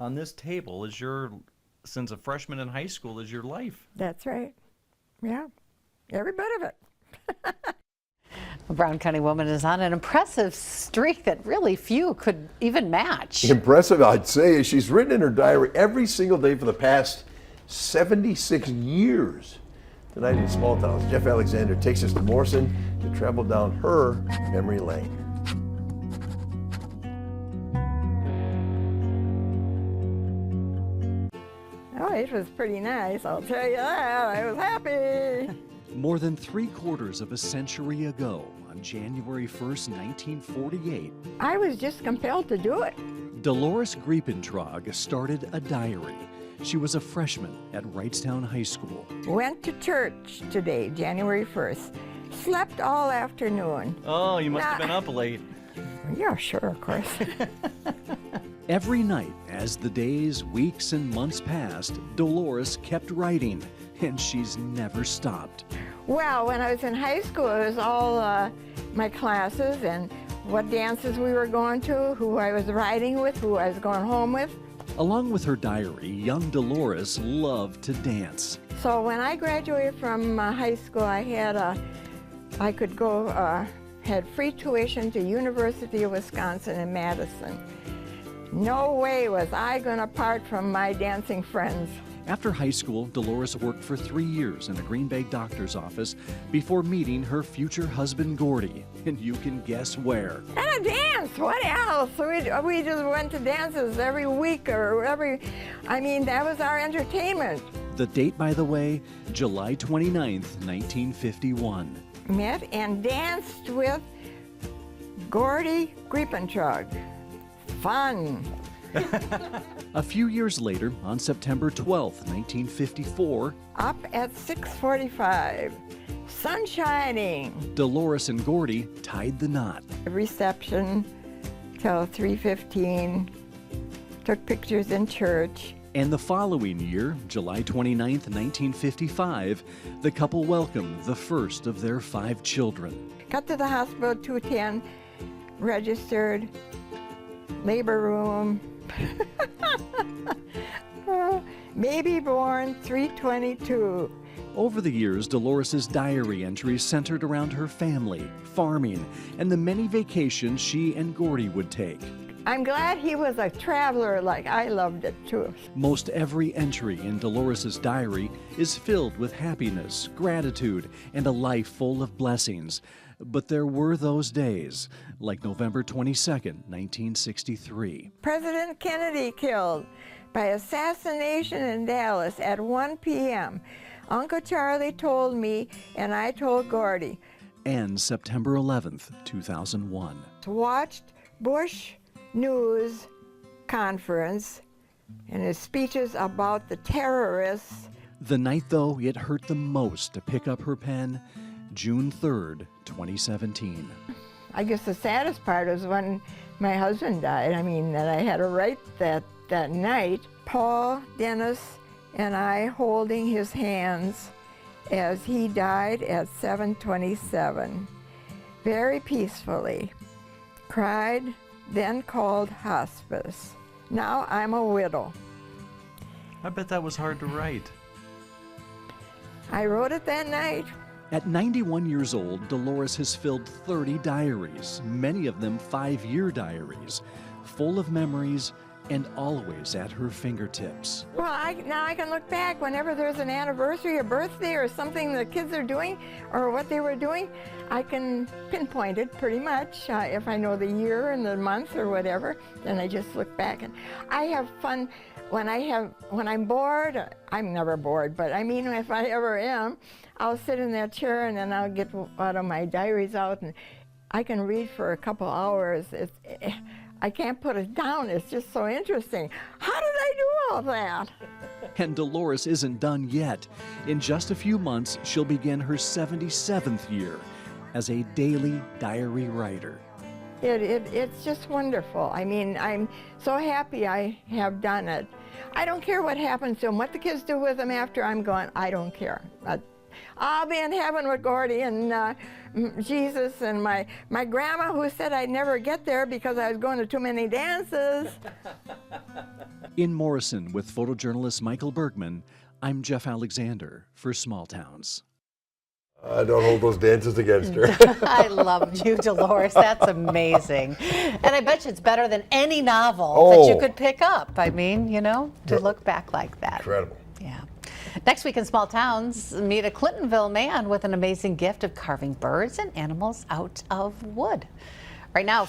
on this table is your, since a freshman in high school, is your life. That's right. Yeah, every bit of it. A Brown County woman is on an impressive streak that really few could even match. Impressive, I'd say. She's written in her diary every single day for the past 76 years. Tonight in Small Towns, Jeff Alexander takes us to Morrison to travel down her memory lane. Oh, it was pretty nice, I'll tell you that. I was happy. More than 3/4 of a century ago, on January 1st, 1948, I was just compelled to do it. Dolores Griepentrog started a diary. She was a freshman at Wrightstown High School. Went to church today, January 1st. Slept all afternoon. Oh, you must have been up late. Yeah, sure, of course. Every night, as the days, weeks, and months passed, Dolores kept writing, and she's never stopped. Well, when I was in high school, it was all my classes and what dances we were going to, who I was riding with, who I was going home with. Along with her diary, young Dolores loved to dance. So when I graduated from high school, I could go, had free tuition to University of Wisconsin in Madison. No way was I going to part from my dancing friends. After high school, Dolores worked for 3 years in a Green Bay doctor's office before meeting her future husband, Gordy. And you can guess where. And a dance, what else? We just went to dances every week or that was our entertainment. The date, by the way, July 29th, 1951. Met and danced with Gordy Griepentrog. Fun. A few years later, on September 12th, 1954, Up at 6:45, sun shining. Dolores and Gordy tied the knot. Reception till 3:15, took pictures in church. And the following year, July 29th, 1955, the couple welcomed the first of their 5 children. Got to the hospital 2:10, registered, labor room. Baby born 3:22. Over the years, Dolores' diary entries centered around her family, farming, and the many vacations she and Gordy would take. I'm glad he was a traveler like I loved it too. Most every entry in Dolores' diary is filled with happiness, gratitude, and a life full of blessings. But there were those days, like November 22nd, 1963. President Kennedy killed by assassination in Dallas at 1 p.m. Uncle Charlie told me, and I told Gordy. And September 11th, 2001. Watched Bush News conference and his speeches about the terrorists. The night, though, it hurt the most to pick up her pen, June 3rd, 2017. I guess the saddest part was when my husband died. That I had to write that night. Paul Dennis and I holding his hands as he died at 7:27. Very peacefully. Cried, then called hospice. Now I'm a widow. I bet that was hard to write. I wrote it that night. At 91 years old, Dolores has filled 30 diaries, many of them 5-year diaries, full of memories and always at her fingertips. Well, now I can look back whenever there's an anniversary, a birthday, or something the kids are doing, or what they were doing, I can pinpoint it pretty much. If I know the year and the month or whatever, then I just look back. And I have fun when I'm bored. I'm never bored, but if I ever am, I'll sit in that chair and then I'll get one of my diaries out and I can read for a couple hours. I can't put it down. It's just so interesting. How did I do all that? And Dolores isn't done yet. In just a few months, she'll begin her 77th year as a daily diary writer. It's just wonderful. I'm so happy I have done it. I don't care what happens to them, what the kids do with them after I'm gone. I don't care. I'll be in heaven with Gordy and Jesus and my grandma who said I'd never get there because I was going to too many dances. In Morrison, with photojournalist Michael Bergman, I'm Jeff Alexander for Small Towns. Don't hold those dances against her. I loved you, Dolores. That's amazing. And I bet you it's better than any novel that you could pick up. I mean, you know, to look back like that. Incredible. Yeah. Next week in Small Towns, meet a Clintonville man with an amazing gift of carving birds and animals out of wood. Right now,